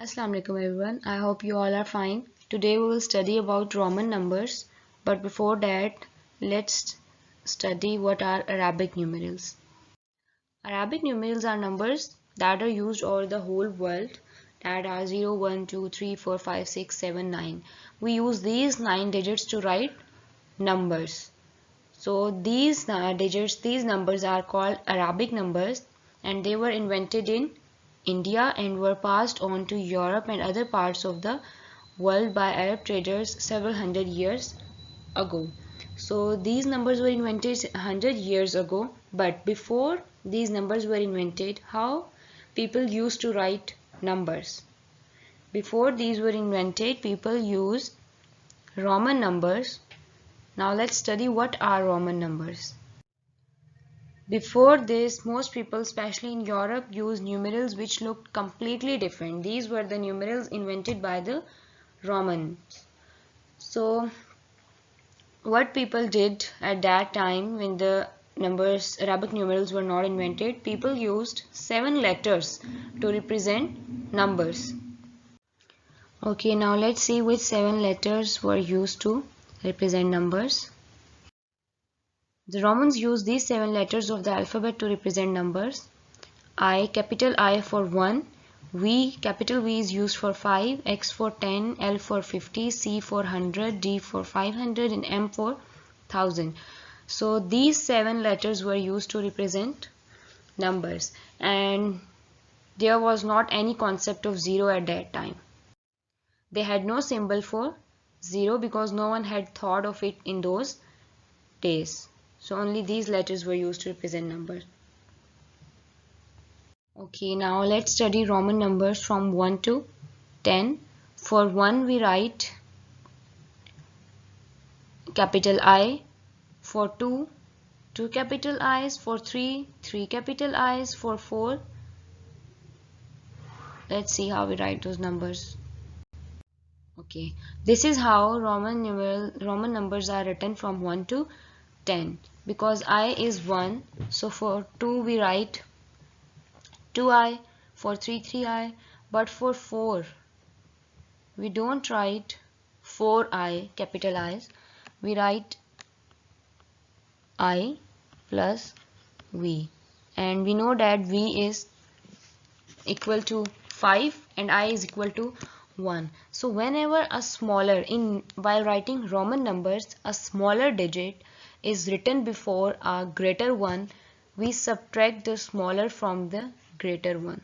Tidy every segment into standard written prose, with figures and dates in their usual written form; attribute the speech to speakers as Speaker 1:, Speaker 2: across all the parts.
Speaker 1: Assalamu alaikum everyone. I hope you all are fine. Today we will study about Roman numbers, but before that, let's study what are Arabic numerals. Arabic numerals are numbers that are used over the whole world that are 0, 1, 2, 3, 4, 5, 6, 7, 9. We use these 9 digits to write numbers. So these these numbers are called Arabic numbers, and they were invented in India and were passed on to Europe and other parts of the world by Arab traders several hundred years ago. So these numbers were invented 100 years ago, but before these numbers were invented, how people used to write numbers. Before these were invented, people used Roman numbers. Now let's study what are Roman numbers. Before this, most people, especially in Europe, used numerals which looked completely different. These were the numerals invented by the Romans. So, what people did at that time when the Arabic numerals were not invented, people used 7 letters to represent numbers. Okay, now let's see which 7 letters were used to represent numbers. The Romans used these 7 letters of the alphabet to represent numbers. I, capital I for 1, V, capital V is used for 5, X for 10, L for 50, C for 100, D for 500 and M for 1000. So these 7 letters were used to represent numbers, and there was not any concept of zero at that time. They had no symbol for zero because no one had thought of it in those days. So only these letters were used to represent numbers. Okay, now let's study Roman numbers from 1 to 10. For 1 we write capital I. For 2, 2 capital I's. For 3, 3 capital I's. For 4, let's see how we write those numbers. Okay, this is how Roman numbers are written from 1 to 10. Because I is 1, so for 2 we write 2i, for 3 3i, but for 4 we don't write 4i capital I's, we write I plus v, and we know that v is equal to 5 and I is equal to 1. So whenever a smaller, while writing Roman numbers, a smaller digit is written before a greater one, we subtract the smaller from the greater one.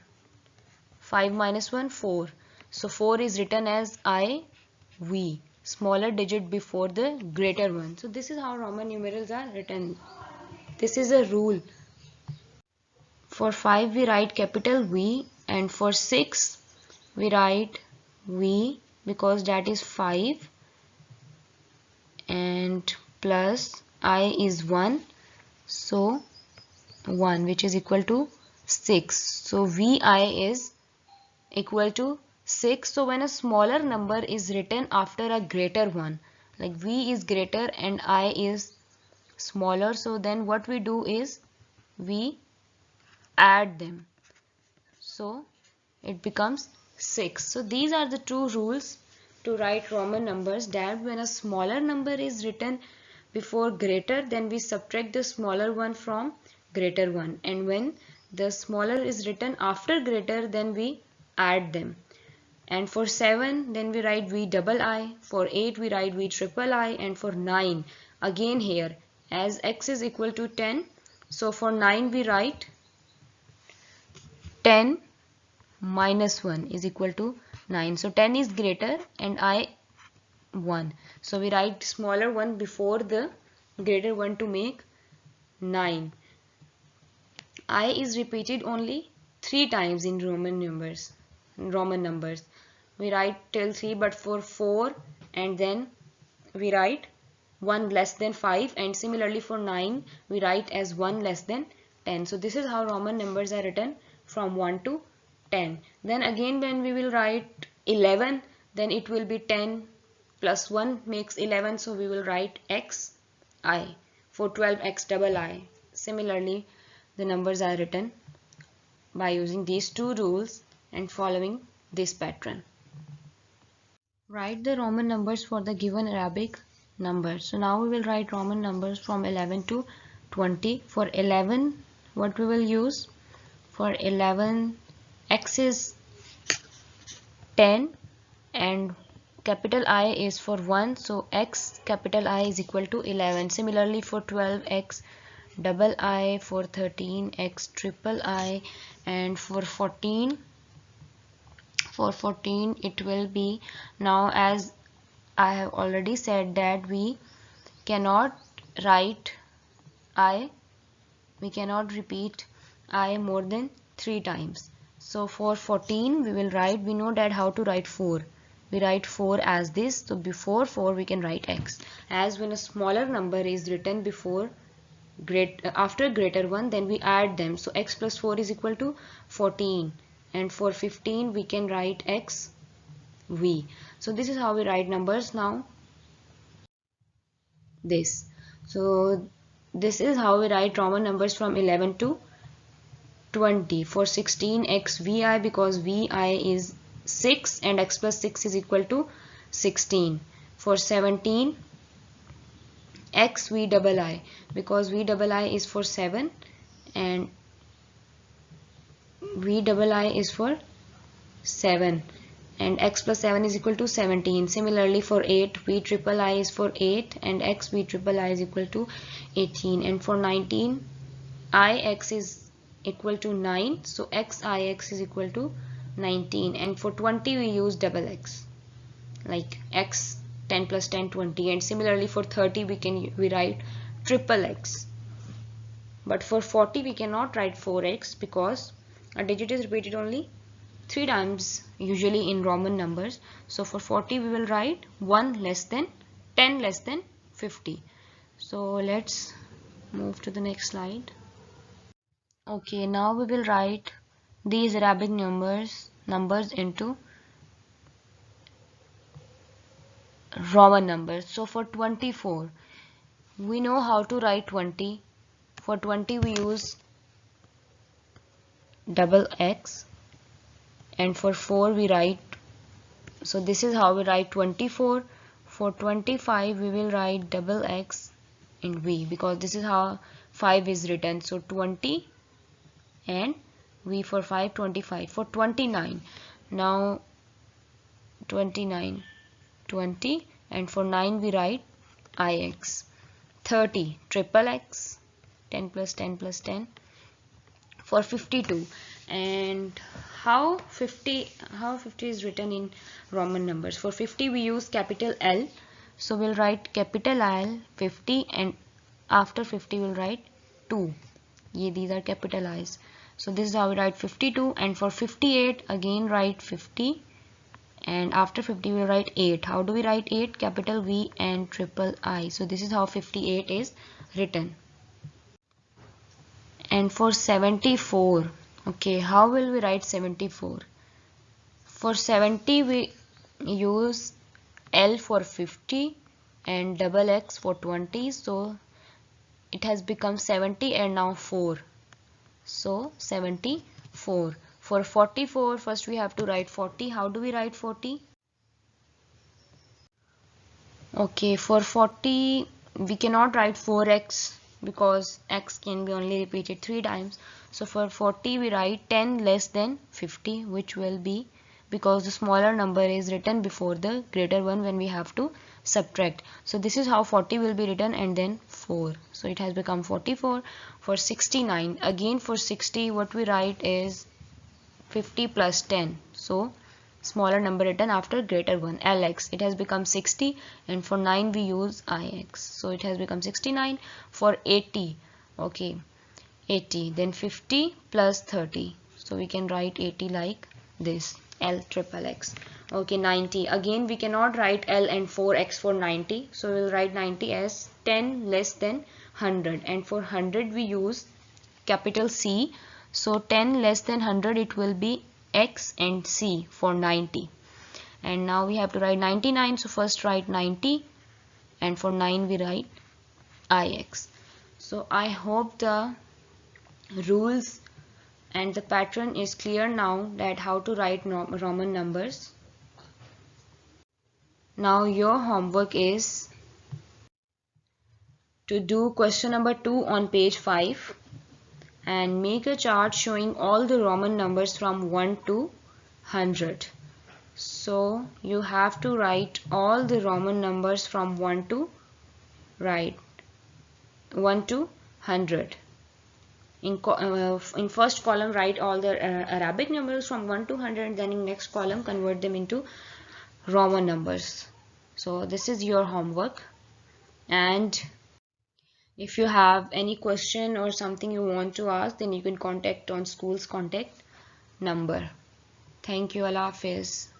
Speaker 1: 5 minus 1, 4. So 4 is written as IV, smaller digit before the greater one. So this is how Roman numerals are written. This is a rule. For 5 we write capital V, and for 6 we write V because that is 5, and plus I is 1, so 1, which is equal to 6. So VI is equal to 6. So when a smaller number is written after a greater one, like V is greater and I is smaller, so then what we do is we add them, so it becomes 6. So these are the two rules to write Roman numbers, that when a smaller number is written before greater, then we subtract the smaller one from greater one, and when the smaller is written after greater, then we add them. And for 7 then we write V double I, for 8 we write V triple I, and for 9 again here, as x is equal to 10, so for 9 we write 10 minus 1 is equal to 9. So 10 is greater and I 1. So we write smaller one before the greater one to make 9. I is repeated only 3 times in Roman numbers. We write till 3, but for 4 and then we write 1 less than 5, and similarly for 9 we write as 1 less than 10. So this is how Roman numbers are written from 1 to 10. Then again when we will write 11, then it will be 10 plus 1 makes 11, so we will write xi. For 12, x double I. Similarly, the numbers are written by using these two rules and following this pattern. Write the Roman numbers for the given Arabic numbers. So now we will write Roman numbers from 11 to 20. For 11, what we will use? For 11, x is 10 and capital I is for 1. So x capital I is equal to 11. Similarly for 12, x double I, for 13, x triple I, and for 14 it will be, now as I have already said that we cannot write I, we cannot repeat I more than 3 times. So for 14 we will write, we know that how to write 4. We write 4 as this, so before 4 we can write x. As when a smaller number is written before after greater one, then we add them. So x plus 4 is equal to 14, and for 15 we can write x v. So this is how we write numbers. Now this, so this is how we write Roman numbers from 11 to 20. For 16, x vi, because vi is 6 and x plus 6 is equal to 16. For 17, x v double I, because v double I is for 7 and v double I is for 7, and x plus 7 is equal to 17. Similarly for 8, v triple I is for 8 and x v triple I is equal to 18. And for 19, ix is equal to 9, so x ix is equal to 19. And for 20 we use double x, like x 10 plus 10 20. And similarly for 30 we write triple x. But for 40 we cannot write 4x because a digit is repeated only 3 times usually in Roman numbers. So for 40 we will write 1 less than 10 less than 50. So let's move to the next slide. Okay, now we will write these Arabic numbers into Roman numbers. So for 24, we know how to write 20. For 20 we use double x, and for 4 we write, so this is how we write 24. For 25 we will write double x and v, because this is how 5 is written. So 20 and v for 5, 25. For 29, now 29, 20, and for 9 we write ix. 30, triple x, 10 plus 10 plus 10. For 52, and how 50 is written in Roman numbers. For 50 we use capital L, so we'll write capital L 50, and after 50 we'll write 2. These are capital I's. So this is how we write 52. And for 58, again write 50, and after 50 we'll write 8. How do we write 8? Capital V and triple I. So this is how 58 is written. And for 74, okay, how will we write 74? For 70 we use L for 50 and double X for 20, so it has become 70 and now 4, so 74. For 44, first we have to write 40. How do we write 40? Okay, for 40 we cannot write 4x because x can be only repeated 3 times. So for 40 we write 10 less than 50, which will be, because the smaller number is written before the greater one when we have to subtract. So this is how 40 will be written, and then 4. So it has become 44. For 69, again for 60 what we write is 50 plus 10. So smaller number written after greater one, lx. It has become 60, and for 9 we use ix. So it has become 69. For 80, okay, 80, then 50 plus 30. So we can write 80 like this, L triple X. Okay, 90. Again we cannot write L and 4x for 90. So we will write 90 as 10 less than 100. And for 100 we use capital C. So 10 less than 100, it will be X and C for 90. And now we have to write 99. So first write 90, and for 9 we write IX. So I hope the rules and the pattern is clear now that how to write Roman numbers. Now your homework is to do question number 2 on page 5 and make a chart showing all the Roman numbers from 1 to 100. So you have to write all the Roman numbers from 1 to 100. In first column write all the Arabic numbers from 1 to 100, then in next column convert them into Roman numbers. So this is your homework, and if you have any question or something you want to ask, then you can contact on school's contact number. Thank you. Allah Hafiz.